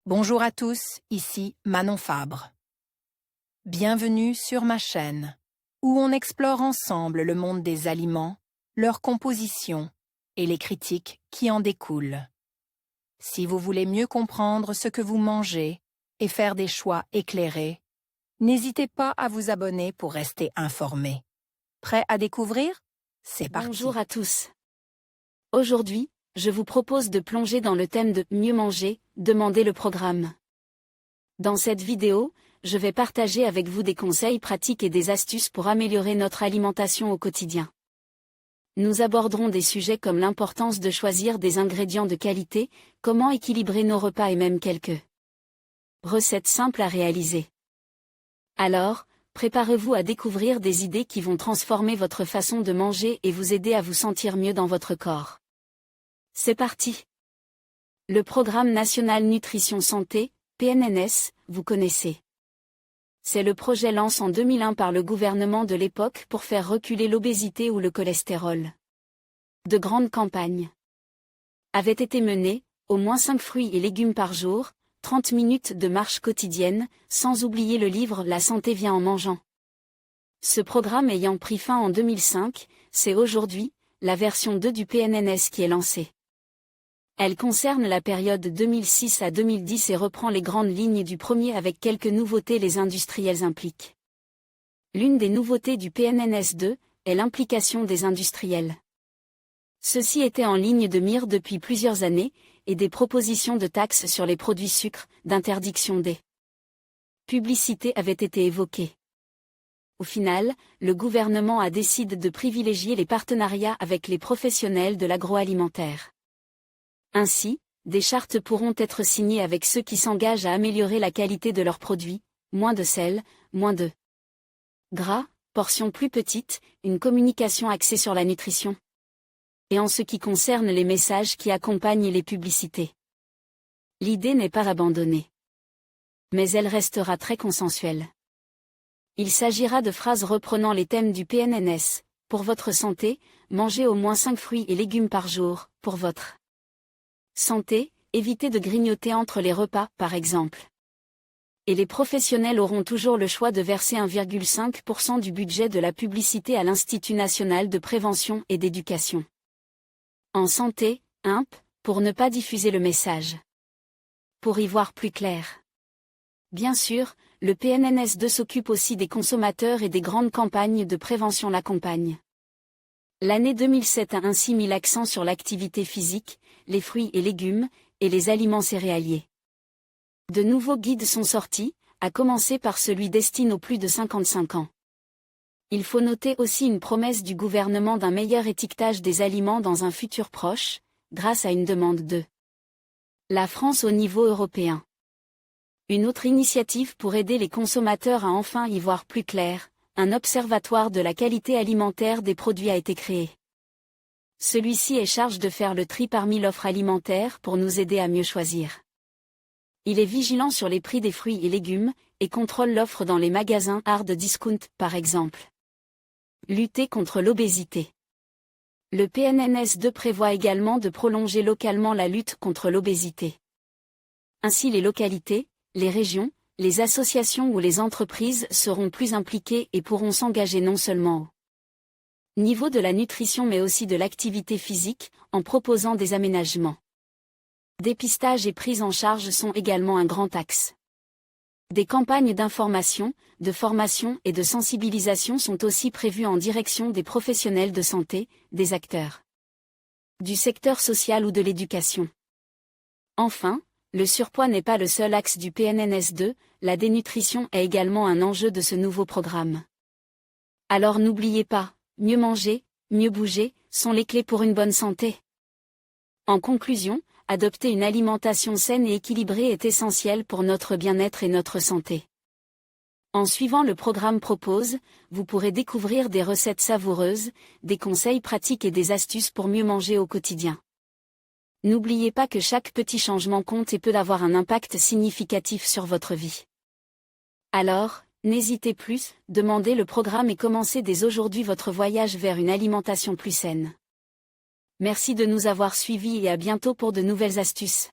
Bonjour à tous, ici Manon Fabre. Bienvenue sur ma chaîne, où on explore ensemble le monde des aliments, leur composition et les critiques qui en découlent. Si vous voulez mieux comprendre ce que vous mangez et faire des choix éclairés, n'hésitez pas à vous abonner pour rester informé. Prêt à découvrir? C'est parti. Bonjour à tous. Aujourd'hui, je vous propose de plonger dans le thème de « Mieux manger, demander le programme ». Dans cette vidéo, je vais partager avec vous des conseils pratiques et des astuces pour améliorer notre alimentation au quotidien. Nous aborderons des sujets comme l'importance de choisir des ingrédients de qualité, comment équilibrer nos repas et même quelques recettes simples à réaliser. Alors, préparez-vous à découvrir des idées qui vont transformer votre façon de manger et vous aider à vous sentir mieux dans votre corps. C'est parti! Le Programme National Nutrition Santé, PNNS, vous connaissez. C'est le projet lancé en 2001 par le gouvernement de l'époque pour faire reculer l'obésité ou le cholestérol. De grandes campagnes avaient été menées, au moins 5 fruits et légumes par jour, 30 minutes de marche quotidienne, sans oublier le livre La santé vient en mangeant. Ce programme ayant pris fin en 2005, c'est aujourd'hui la version 2 du PNNS qui est lancée. Elle concerne la période 2006 à 2010 et reprend les grandes lignes du premier avec quelques nouveautés les industriels impliquent. L'une des nouveautés du PNNS 2 est l'implication des industriels. Ceux-ci étaient en ligne de mire depuis plusieurs années, et des propositions de taxes sur les produits sucres, d'interdiction des publicités avaient été évoquées. Au final, le gouvernement a décidé de privilégier les partenariats avec les professionnels de l'agroalimentaire. Ainsi, des chartes pourront être signées avec ceux qui s'engagent à améliorer la qualité de leurs produits, moins de sel, moins de gras, portions plus petites, une communication axée sur la nutrition. Et en ce qui concerne les messages qui accompagnent les publicités. L'idée n'est pas abandonnée. Mais elle restera très consensuelle. Il s'agira de phrases reprenant les thèmes du PNNS. Pour votre santé, mangez au moins 5 fruits et légumes par jour. Pour votre santé, évitez de grignoter entre les repas, par exemple. Et les professionnels auront toujours le choix de verser 1,5% du budget de la publicité à l'Institut national de prévention et d'éducation en santé, INP, pour ne pas diffuser le message. Pour y voir plus clair. Bien sûr, le PNNS 2 s'occupe aussi des consommateurs et des grandes campagnes de prévention l'accompagnent. L'année 2007 a ainsi mis l'accent sur l'activité physique, les fruits et légumes, et les aliments céréaliers. De nouveaux guides sont sortis, à commencer par celui destiné aux plus de 55 ans. Il faut noter aussi une promesse du gouvernement d'un meilleur étiquetage des aliments dans un futur proche, grâce à une demande de la France au niveau européen. Une autre initiative pour aider les consommateurs à enfin y voir plus clair, un observatoire de la qualité alimentaire des produits a été créé. Celui-ci est chargé de faire le tri parmi l'offre alimentaire pour nous aider à mieux choisir. Il est vigilant sur les prix des fruits et légumes, et contrôle l'offre dans les magasins hard discount, par exemple. Lutter contre l'obésité. Le PNNS 2 prévoit également de prolonger localement la lutte contre l'obésité. Ainsi les localités, les régions, les associations ou les entreprises seront plus impliquées et pourront s'engager non seulement au niveau de la nutrition mais aussi de l'activité physique, en proposant des aménagements. Dépistage et prise en charge sont également un grand axe. Des campagnes d'information, de formation et de sensibilisation sont aussi prévues en direction des professionnels de santé, des acteurs du secteur social ou de l'éducation. Enfin, le surpoids n'est pas le seul axe du PNNS 2, la dénutrition est également un enjeu de ce nouveau programme. Alors n'oubliez pas, mieux manger, mieux bouger, sont les clés pour une bonne santé. En conclusion, adopter une alimentation saine et équilibrée est essentiel pour notre bien-être et notre santé. En suivant le programme Propose, vous pourrez découvrir des recettes savoureuses, des conseils pratiques et des astuces pour mieux manger au quotidien. N'oubliez pas que chaque petit changement compte et peut avoir un impact significatif sur votre vie. Alors, n'hésitez plus, demandez le programme et commencez dès aujourd'hui votre voyage vers une alimentation plus saine. Merci de nous avoir suivis et à bientôt pour de nouvelles astuces.